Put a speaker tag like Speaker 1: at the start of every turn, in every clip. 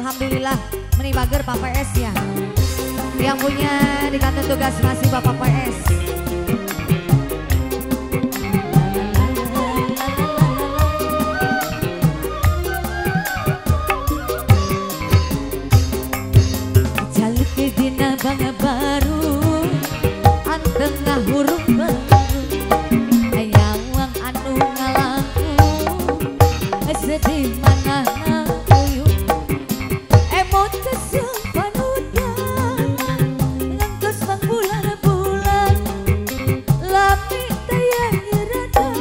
Speaker 1: alhamdulillah menibager Pak PS ya. Yang punya di kantor tugas masih Bapak PS. Jaluk ke dina bangga baru, antengah huruf baru, ayawang anu ngalaku, sedih mana uyu, emot kesel panutan, ngangkos bang bulan-bulan, lapi tayang nyerata,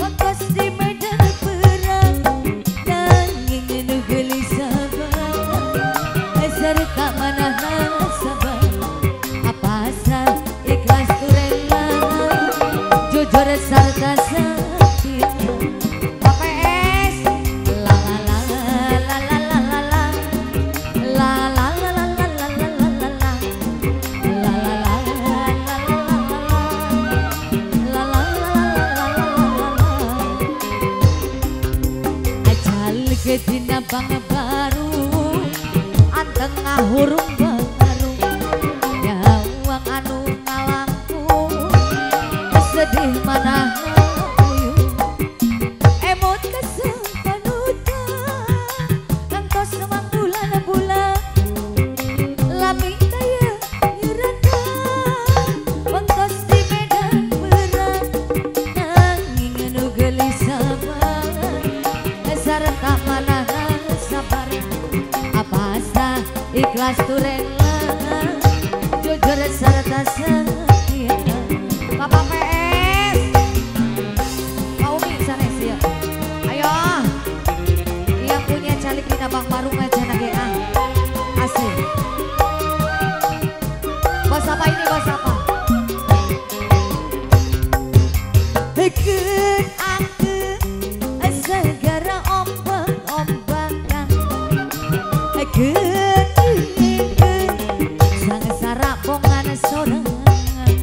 Speaker 1: wakos di medan perang, nanging anu gelisah banget, serta mana sabar, apa asal ikhlas tu rela, jujur serta setia. Kedina bang baru, antengah huruf baru, nyawang anu ngalangku, sedih mana uyu, emot kesel panutan, ngangkos semang bulan-bulan, lami taya nyerata, wangkos di medan perang, nanging anu gelisah banget, serta mana sabar, apa asa ikhlas tu rela, jujur serta setia. Bapak PS, Pak Umi sanes ya. Ayo, yang punya calik kita bang baru aja nage asik. Bos apa ini bos apa? Bikin aku segera ombak-ombakan, keingin sang sarabongan sorangan,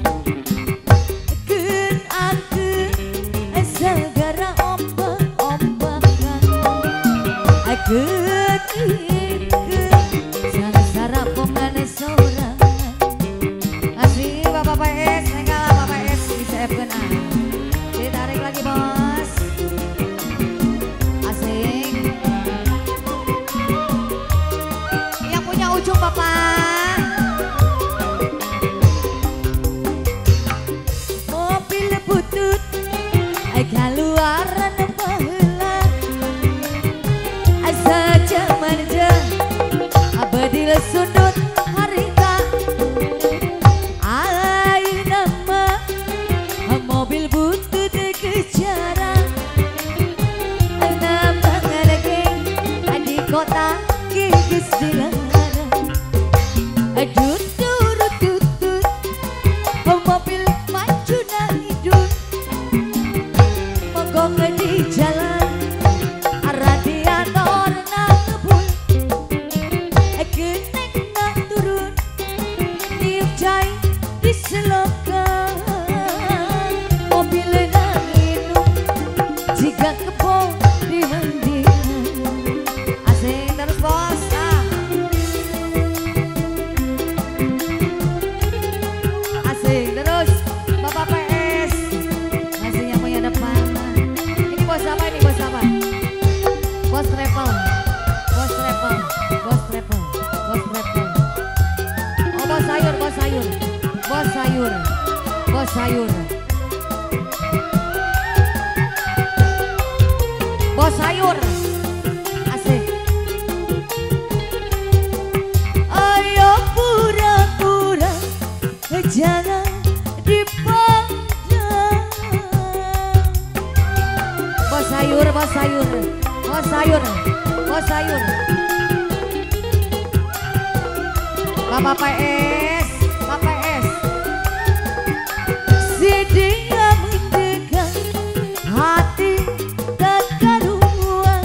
Speaker 1: ken aku segera ombak-ombakan, keingin sang sarabongan sorangan. Asih Bapak PS, enggak Bapak PS bisa kena. Ditarik lagi bos. Asik. Yang punya ujung Bapak. Mobil butut keluaran baheula, sajaman jeung abadi sundut harita, ayeuna mah mobil butut kejaran, nama ngadegeng di kota geus dilarang, aduh turut tutut mobil maju na hidung, mogok di jalan radiator na ngebul, genek na turun tiup cai di selokan, mobil na minum jika kebon di mendingan. Asik terus bos. Asik terus Bapak PS. Masih yang punya depan. Ini bos apa ini bos apa? Bos travel. Bos travel. Bos travel. Bos travel. Oh bos sayur, bos sayur. Bos sayur. Bos sayur. Bos sayur. Asik. Ayo pura-pura jangan dipandang. Bos sayur, bos sayur. Bos sayur. Bos sayur. Bapak PS, Bapak PS. Si dia mendekat hati tak karuan,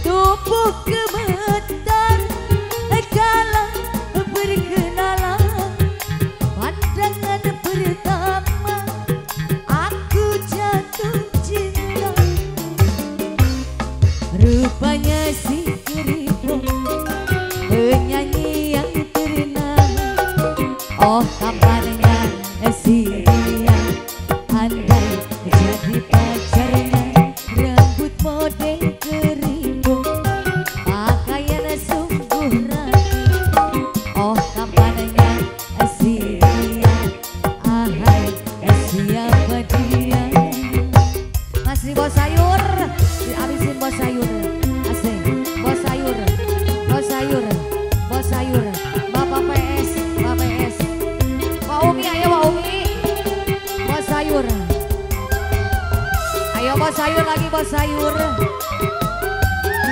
Speaker 1: tubuh gemetar kala berkenalan, pandangan pertama aku jatuh cinta, rupanya si keriput bos sayur.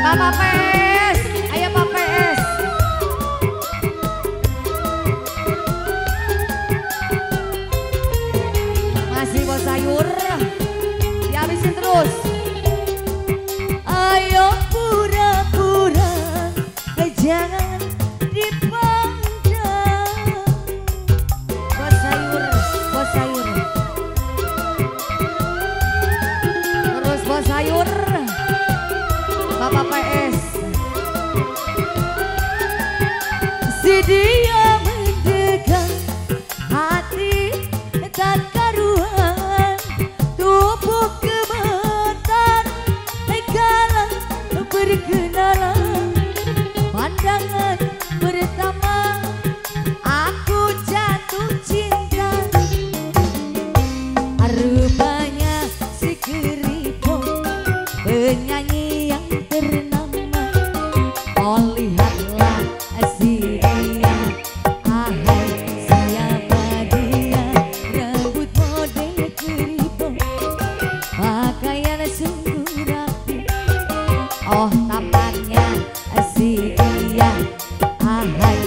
Speaker 1: Bapak PS, ayo Pak PS. Masih bos sayur, dihabisin terus. Ayo pura-pura, jangan dipandang. Bos sayur, bos sayur. Terus bos sayur, Bapak PS. Si dia mendekat, hati tak karuan, tubuh gemetar, kala berkenalan. Pandangan pertama, aku jatuh cinta. Rupanya si keriput, penyanyi yang ternama. Oh lihatlah si dia, ahai siapa dia. Rambut model keriput, pakaian sungguh rapi. Oh tampaknya si dia, ahai